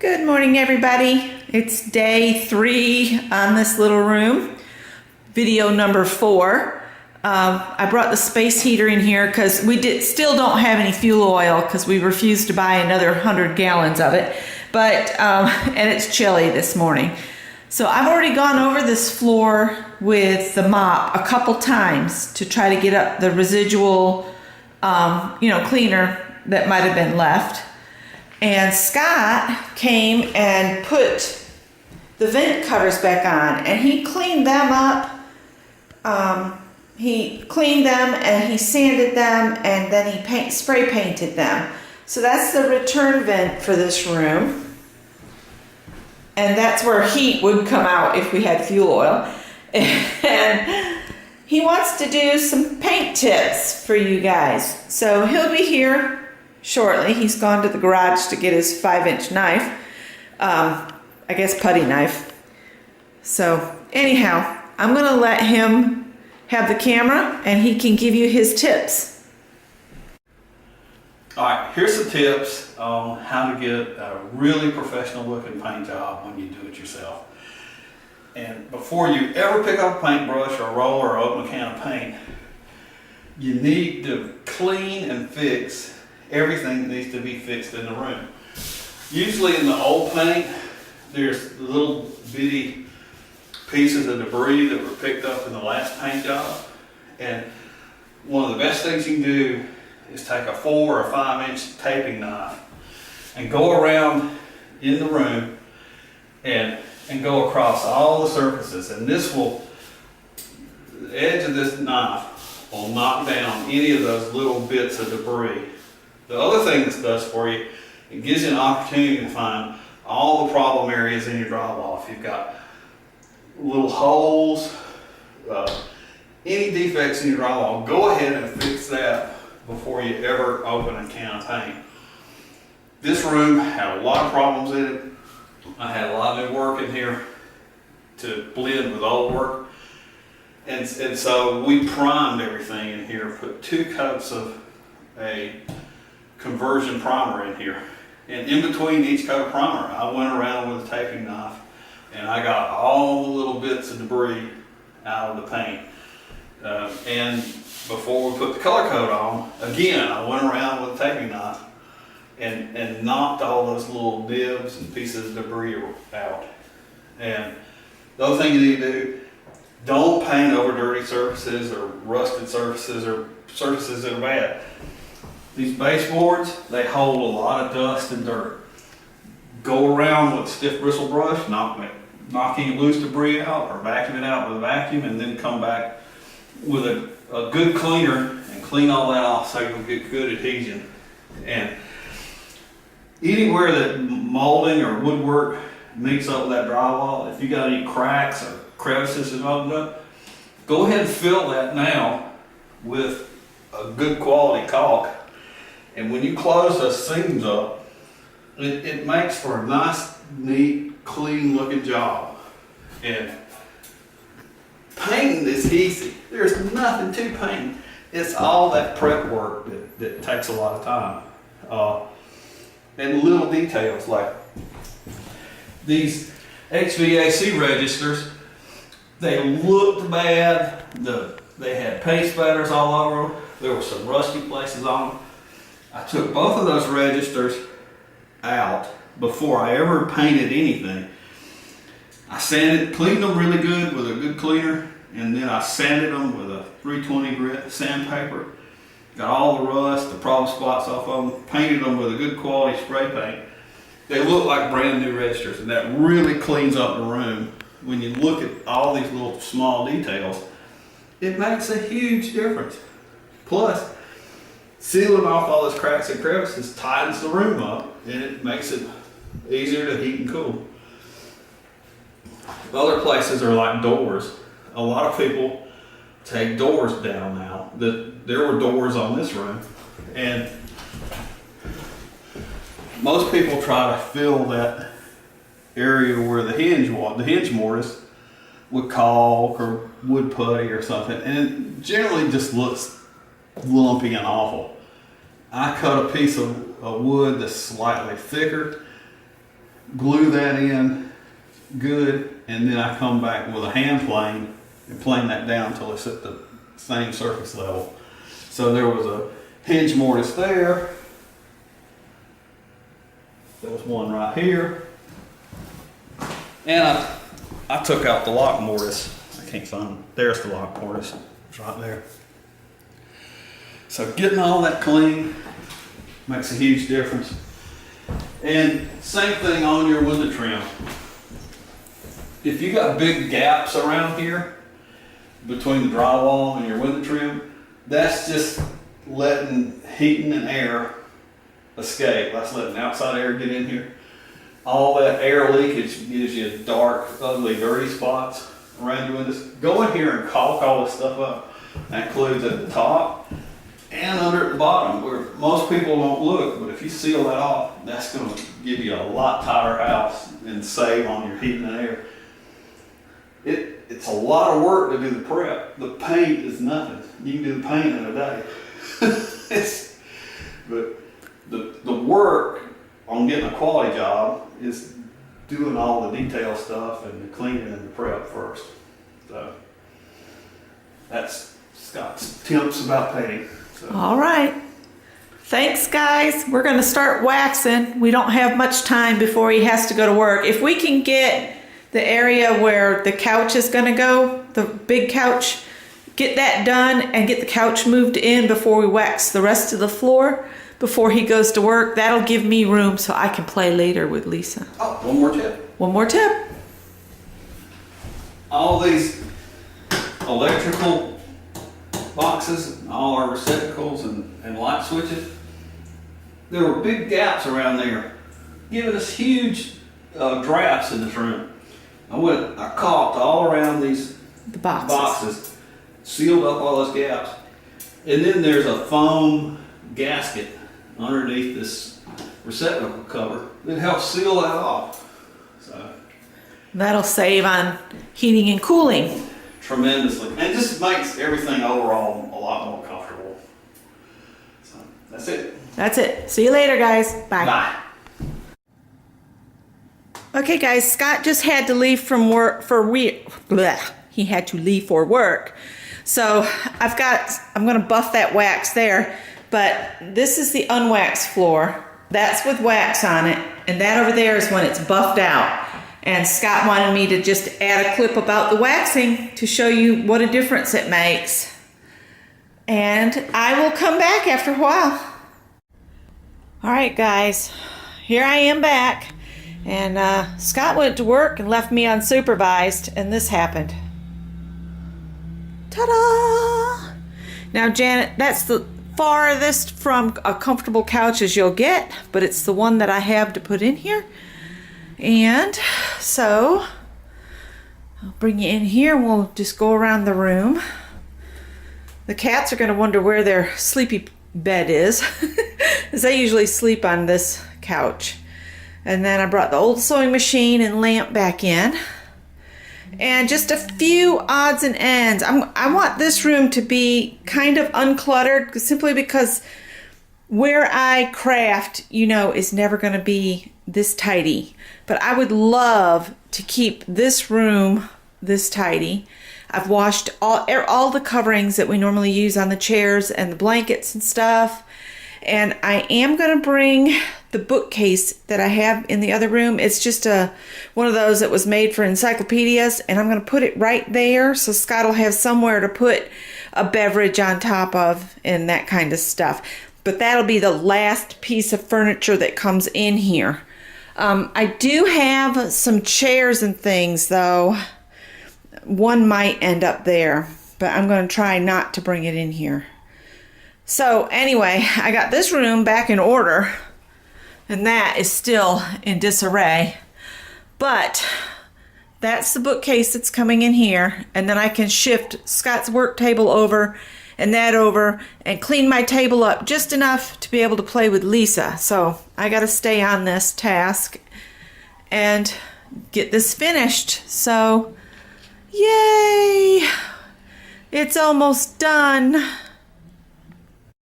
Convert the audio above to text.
Good morning, everybody. It's day 3 on this little room, video number 4. I brought the space heater in here because we still don't have any fuel oil because we refused to buy another 100 gallons of it. And it's chilly this morning. So I've already gone over this floor with the mop a couple times to try to get up the residual, cleaner that might have been left. And Scott came and put the vent covers back on, and he cleaned them up. He cleaned them and he sanded them, and then he spray painted them. So that's the return vent for this room. And that's where heat would come out if we had fuel oil. And he wants to do some paint tips for you guys. So he'll be here shortly. He's gone to the garage to get his 5-inch knife. I guess putty knife. So anyhow, I'm going to let him have the camera and he can give you his tips. Alright, here's some tips on how to get a really professional looking paint job when you do it yourself. And before you ever pick up a paintbrush or a roller or open a can of paint, you need to clean and fix everything that needs to be fixed in the room. Usually in the old paint, there's little bitty pieces of debris that were picked up in the last paint job. And one of the best things you can do is take a 4 or 5-inch taping knife and go around in the room and go across all the surfaces. And the edge of this knife will knock down any of those little bits of debris. The other thing this does for you, it gives you an opportunity to find all the problem areas in your drywall. If you've got little holes, any defects in your drywall, go ahead and fix that before you ever open a can of paint. This room had a lot of problems in it. I had a lot of new work in here to blend with old work. And so we primed everything in here, put 2 coats of a conversion primer in here, and in between each coat of primer I went around with a taping knife and I got all the little bits of debris out of the paint. And before we put the color coat on, again I went around with a taping knife and knocked all those little nibs and pieces of debris out. And the other thing you need to do, don't paint over dirty surfaces or rusted surfaces or surfaces that are bad. These baseboards, they hold a lot of dust and dirt. Go around with a stiff bristle brush, knock any loose debris out or vacuum it out with a vacuum, and then come back with a good cleaner and clean all that off so you'll get good adhesion. And anywhere that molding or woodwork meets up with that drywall, if you got any cracks or crevices that opened up, go ahead and fill that now with a good quality caulk. And when you close those seams up, it makes for a nice, neat, clean looking job. And painting is easy. There's nothing to paint. It's all that prep work that takes a lot of time. And little details like these HVAC registers, they looked bad. They had paint spatters all over them. There were some rusty places on them. I took both of those registers out before I ever painted anything. I cleaned them really good with a good cleaner, and then I sanded them with a 320 grit sandpaper. Got all the rust, the problem spots off of them, painted them with a good quality spray paint. They look like brand new registers, and that really cleans up the room. When you look at all these little small details, it makes a huge difference. Plus, sealing off all those cracks and crevices tightens the room up, and it makes it easier to heat and cool. Other places are like doors. A lot of people take doors down now. There were doors on this room, and most people try to fill that area where the hinge mortise with caulk or wood putty or something, and it generally just looks lumpy and awful. I cut a piece of wood that's slightly thicker glue that in good, and then I come back with a hand plane and plane that down until it's at the same surface level. So there was a hinge mortise there. There was one right here. And I took out the lock mortise. I can't find it. There's the lock mortise. It's right there. So getting all that clean makes a huge difference. And same thing on your window trim. If you got big gaps around here between the drywall and your window trim, that's just letting heating and air escape. That's letting outside air get in here. All that air leakage gives you dark, ugly, dirty spots around your windows. Go in here and caulk all this stuff up. That includes at the top and under at the bottom, where most people don't look, but if you seal that off, that's going to give you a lot tighter house and save on your heating and air. It's a lot of work to do the prep. The paint is nothing. You can do the paint in a day. But the work on getting a quality job is doing all the detail stuff and the cleaning and the prep first. So that's Scott's tips about painting. So. All right. Thanks, guys. We're going to start waxing. We don't have much time before he has to go to work. If we can get the area where the couch is going to go, the big couch, get that done and get the couch moved in before we wax the rest of the floor before he goes to work, that'll give me room so I can play later with Lisa. Oh, one more tip. One more tip. All these electrical boxes, all our receptacles and light switches, there were big gaps around there, giving us huge drafts in this room. I caulked all around these boxes, sealed up all those gaps, and then there's a foam gasket underneath this receptacle cover that helps seal that off. So that'll save on heating and cooling. Tremendously. And just makes everything overall a lot more comfortable. So that's it. That's it. See you later, guys. Bye. Bye. Okay, guys, Scott just had to leave from work he had to leave for work. So I'm going to buff that wax there, but this is the unwaxed floor. That's with wax on it, and that over there is when it's buffed out. And Scott wanted me to just add a clip about the waxing to show you what a difference it makes. And I will come back after a while. All right, guys, here I am back. And Scott went to work and left me unsupervised, and this happened. Ta-da! Now, Janet, that's the farthest from a comfortable couch as you'll get, but it's the one that I have to put in here. And so I'll bring you in here and we'll just go around the room. The cats are going to wonder where their sleepy bed is, because they usually sleep on this couch. And then I brought the old sewing machine and lamp back in. And just a few odds and ends. I want this room to be kind of uncluttered, simply because where I craft, is never going to be this tidy. But I would love to keep this room this tidy. I've washed all the coverings that we normally use on the chairs and the blankets and stuff. And I am going to bring the bookcase that I have in the other room. It's just one of those that was made for encyclopedias, and I'm going to put it right there so Scott will have somewhere to put a beverage on top of and that kind of stuff. But that'll be the last piece of furniture that comes in here. I do have some chairs and things, though. One might end up there, but I'm going to try not to bring it in here. So anyway, I got this room back in order, and that is still in disarray. But that's the bookcase that's coming in here, and then I can shift Scott's work table over and that over and clean my table up just enough to be able to play with Lisa. So I got to stay on this task and get this finished. So yay! It's almost done.